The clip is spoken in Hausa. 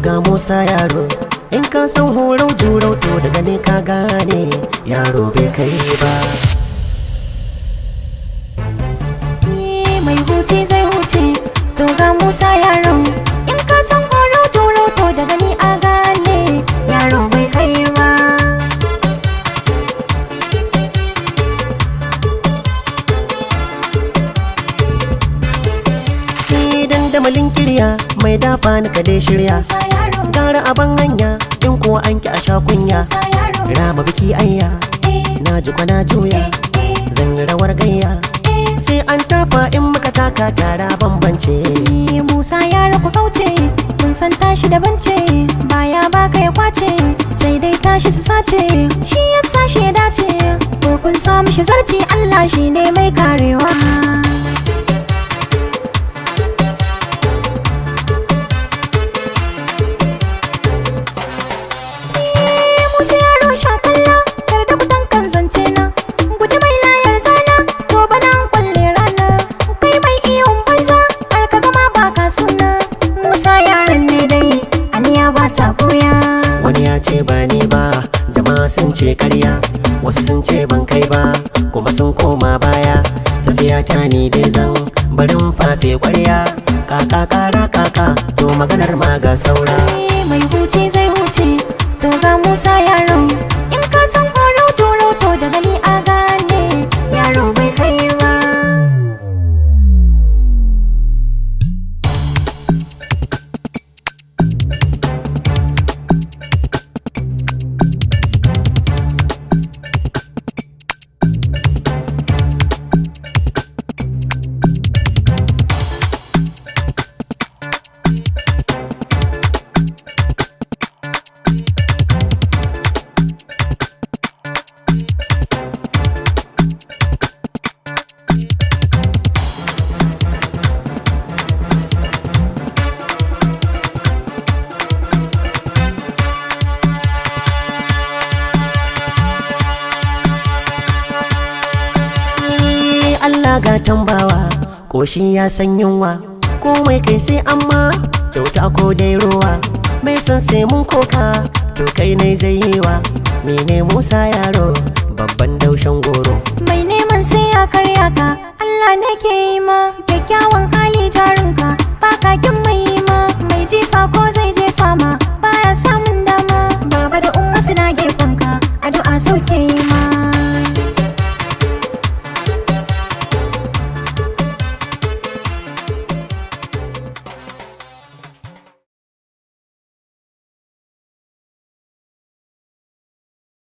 ga Moussa Yaro. In ka san horo juro to daga ne ka gane Yaro bai kai ba. Mai huce zai huce to ga Moussa Yaro. In ka san horo juro to daga ni a gane Yaro bai kai ba. Dandamalin kirya mai dafa ni ka dai shirya. Gara aban hanya in kuwa an ki a sha kunya. Rama biki ayya na ji kwana juya. Zan yi rawar gayya sai an tafa in muka taka tara bambance. Moussa Yaro ku kauce kun san tashi da bance. Baya baka ya kwace sai dai tashi su sace. Shi yasa shi ya dace ko kun samu shi zarci. Allah shi ne mai karewa. Wani ya ce ba ni ba, jama'a sun ce karya. Wasu sun ce ban kai ba, kuma sun koma baya. Tafiya ta ni dai zan barin fafe kwarya. Kaka kara kaka, to maganar ma ga saura. Mai huce zai huce, to ga Moussa Yaro. In ka san horo juro to daga ni a gane Yaro bai kai ba. Allah ga tambawa, ƙoshi ya san yunwa. Komai kai sai amma kyauta ko dai ruwa. Mai son sai mun koka, to kai ne zai yi wa. Mene Moussa Yaro, babban daushen goro. Mai neman sai ya karya ka, Allah ne ke yi ma. Kyakkyawan hali jarinka, ba kakin mai yi ma. Mai jifa ko zai jefa ma, baya samun dama. Baba da umma suna gefenka, addu'a sauke